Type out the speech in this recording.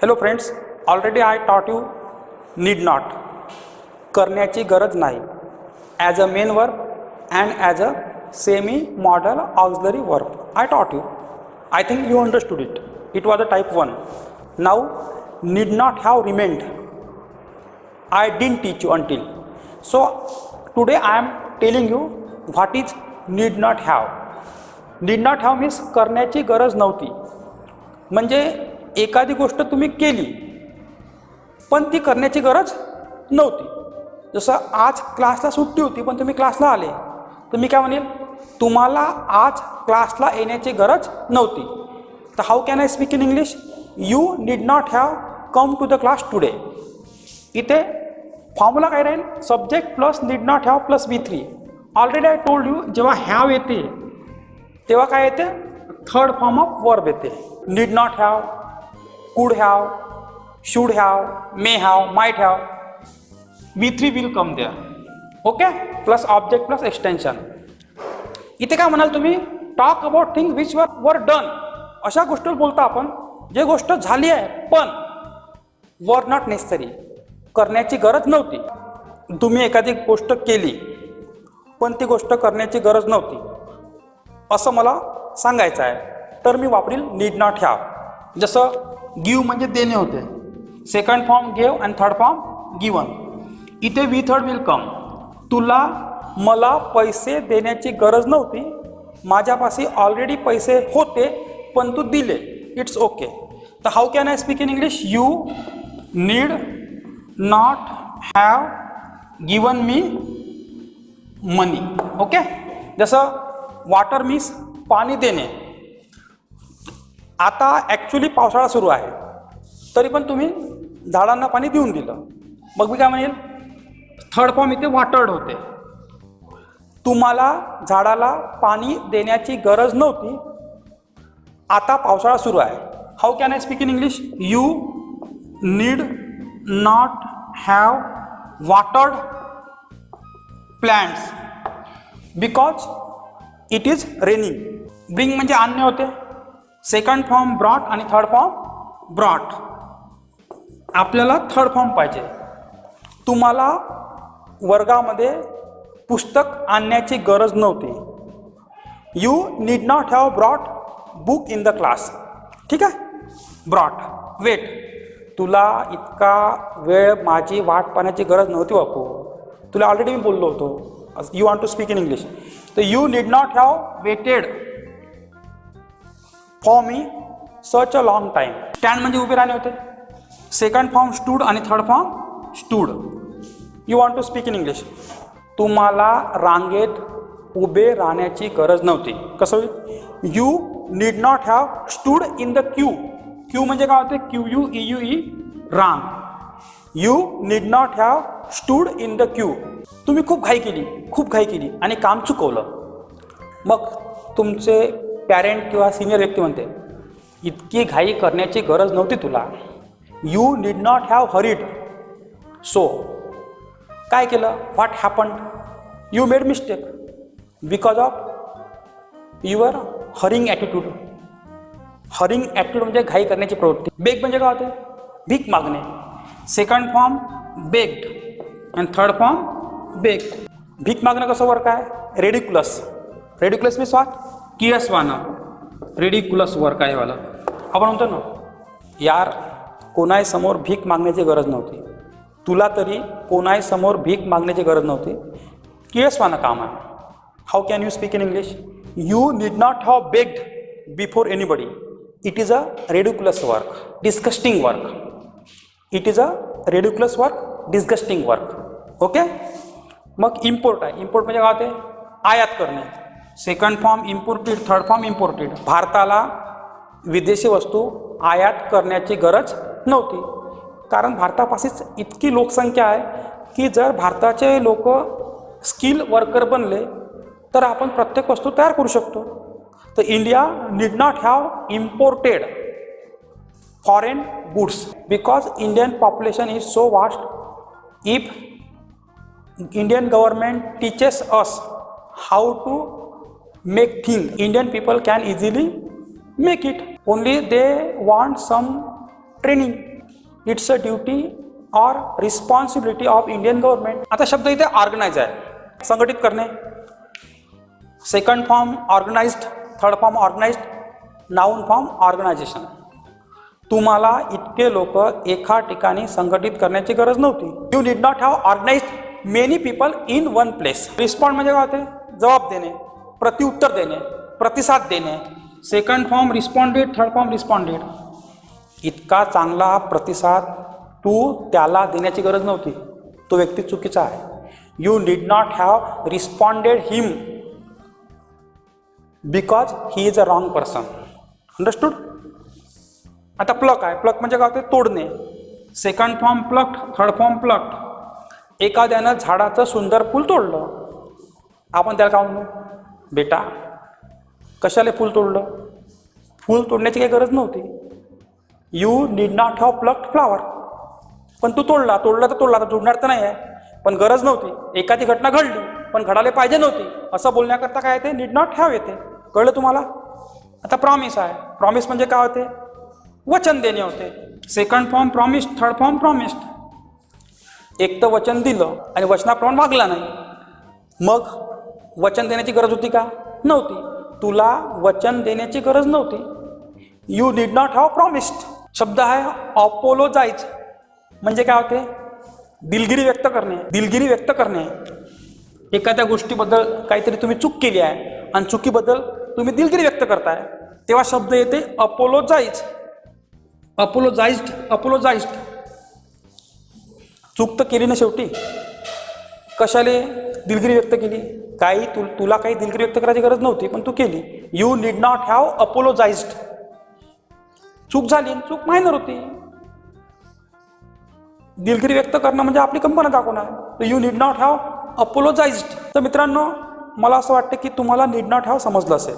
Hello friends, already I टॉट you need not, करण्याची गरज नाही, as a main verb and as a semi modal auxiliary verb. I taught you. I think you understood it. It was a type 1. Now, need not have remained. I didn't teach you until. So, today I am telling you what is need not have. Need not have means करण्याची गरज नव्हती. म्हणजे एखादी गोष्ट तुम्ही केली पण ती करण्याची गरज नव्हती. जसं आज क्लासला सुट्टी होती पण तुम्ही क्लासला आले, तर मी काय म्हणेल, तुम्हाला आज क्लासला येण्याची गरज नव्हती. तर how can I speak in English? You need not have come to the class today. इथे फॉर्म्युला काय राहील? Subject plus need not have plus V3. Already I told you, जेव्हा हॅव येते तेव्हा काय येते? थर्ड फॉर्म ऑफ वर्ब येते. Need not have, could have, should have, may have, might have. V3 will come there. Okay, plus object plus extension. इथे काय म्हणाल तुम्ही? Talk about things which were done. अशा गोष्टीवर बोलता आपण जे गोष्ट झाली आहे पण वर नॉट नेसेसरी, करण्याची गरज नव्हती. तुम्ही एखादी गोष्ट केली पण ती गोष्ट करण्याची गरज नव्हती असं मला सांगायचं आहे, तर मी वापरील नीड नॉट हॅव. जसं गिव म्हणजे देणे होते, सेकंड फॉर्म गेव आणि थर्ड फॉर्म गिवन. इथे V3 विल कम. तुला मला पैसे देण्याची गरज नव्हती, माझ्यापाशी ऑलरेडी पैसे होते पण तू दिले. It's okay. तर how can I speak in English? You need not have given me money. Okay. जसं वॉटर मीन्स पाणी देणे. आता ॲक्च्युली पावसाळा सुरू आहे तरी पण तुम्ही झाडांना पाणी देऊन दिलं. मग मी काय म्हणेल? थर्ड फॉर्म इथे वॉटर्ड होते. तुम्हाला झाडाला पाणी देण्याची गरज नव्हती, आता पावसाळा सुरू आहे. How can I speak in English? You need not have watered plants because it is raining. Bring म्हणजे आणणे होते, सेकंड फॉर्म ब्रॉट आणि थर्ड फॉर्म ब्रॉट. आपल्याला थर्ड फॉर्म पाहिजे. तुम्हाला वर्गामध्ये पुस्तक आणण्याची गरज नव्हती. You need not have brought book in the class. ठीक आहे. ब्रॉट. वेट, तुला इतका वेळ माझी वाट पाहण्याची गरज नव्हती बापू, तुला ऑलरेडी मी बोललो होतो. You want to speak in English. तर you need not have waited for me such a long time. Stand म्हणजे उभे राहणे होते, सेकंड फॉर्म स्टूड आणि third form stood. You want to speak in English. तुम्हाला रांगेत उभे राहण्याची गरज नव्हती. कसं होईल? You need not have stood in the queue. Queue म्हणजे काय होते? QUEUE, रांग. You need not have stood in the Q. तुम्ही खूप घाई केली आणि काम चुकवलं. मग तुमचे पॅरेंट किंवा सिनियर व्यक्ती म्हणते, इतकी घाई करण्याची गरज नव्हती तुला. You need not have hurried. So काय केलं? What happened? You made mistake because of your hurrying attitude. Hurrying attitude म्हणजे घाई करण्याची प्रवृत्ती. बेग म्हणजे काय होते? भीक मागणे. सेकंड फॉर्म बेग्ड आणि थर्ड फॉर्म बेग्ड. भीक मागणं कसं वर्क आहे? रेडिक्युलस. Ridiculous means what? किळसवाणं. रेडिक्युलस वर्क आहे वाला. आपण म्हणतो ना, यार कोणाही समोर भीक मागण्याची गरज नव्हती, तुला तरी कोणाही समोर भीक मागण्याची गरज नव्हती, किळसवाणं काम आहे. How can you speak in English? You need not have bagged before anybody. It is a ridiculous work, disgusting work. It is a ridiculous work, disgusting work. Okay. मग इम्पोर्ट आहे. इम्पोर्ट म्हणजे काय होते? आयात करणे. Second form imported, third form imported. भारताला विदेशी वस्तू आयात करण्याची गरज नव्हती, कारण भारतापाशीच इतकी लोकसंख्या आहे की जर भारताचे लोक स्किल वर्कर बनले तर आपण प्रत्येक वस्तू तयार करू शकतो. तर India need not have imported foreign goods because Indian population is so vast. If Indian government teaches us how to make thing, Indian people can easily make it. Only they want some training. It's a duty और responsibility of Indian government. आता शब्द इथे organise आहे, संघटित करणे. Second form organised, third form organised, noun form organisation. तुम्हाला इतके लोक एका ठिकाणी संघटित करण्याची गरज नव्हती. You need not have organised many people in one place. Respond म्हणजे काय होते? जबाब देणे, प्रतिउत्तर देणे, प्रतिसाद देणे. Second form responded, third form responded. इतका चांगला प्रतिसाद तू त्याला देण्याची गरज नव्हती, तो व्यक्ती चुकीचा आहे. You need not have responded him because he is a wrong person. Understood? आता प्लक आहे. प्लक म्हणजे काय होते? तोडणे. Second form plucked, third form plucked. एखाद्यानं झाडाचं सुंदर फूल तोडलं, आपण त्याला काय म्हणू? बेटा कशाला फूल तोडलं? फूल तोडण्याची काही गरज नव्हती. You need not have plucked flower. पण तू तोडला तर तोडला, तर तोडणार तर नाही आहे, पण गरज नव्हती. एखादी घटना घडली पण घडायला पाहिजे नव्हती, असं बोलण्याकरता काय येते? नीड नॉट हॅव येते. कळलं तुम्हाला? आता प्रॉमिस आहे. प्रॉमिस म्हणजे काय होते? वचन देणे होते. Second form promised, third form promised. एक तर वचन दिलं आणि वचनाप्रमाणे वागला नाही, मग वचन देण्याची गरज होती का? नव्हती. तुला वचन देण्याची गरज नव्हती. You need not have promised. शब्द आहे अपोलोजाइज, म्हणजे काय होते? दिलगिरी व्यक्त करणे. दिलगिरी व्यक्त करणे. एखाद्या गोष्टीबद्दल काहीतरी तुम्ही चूक केली आहे आणि चुकीबद्दल तुम्ही दिलगिरी व्यक्त करताय, तेव्हा शब्द येते अपोलोजाइज. Apologised, apologised. चूक तर केली ना शेवटी, कशाले दिलगिरी व्यक्त केली? काही तुला काही दिलगिरी व्यक्त करायची गरज नव्हती, पण तू केली. You need not have apologised. चूक झाली, चूक मायनर होती. दिलगिरी व्यक्त करणं म्हणजे आपली कंपनी दाखवणार. तर you need not have apologised. तर मित्रांनो, मला असं वाटतं की तुम्हाला नीड नॉट हॅव समजलं असेल.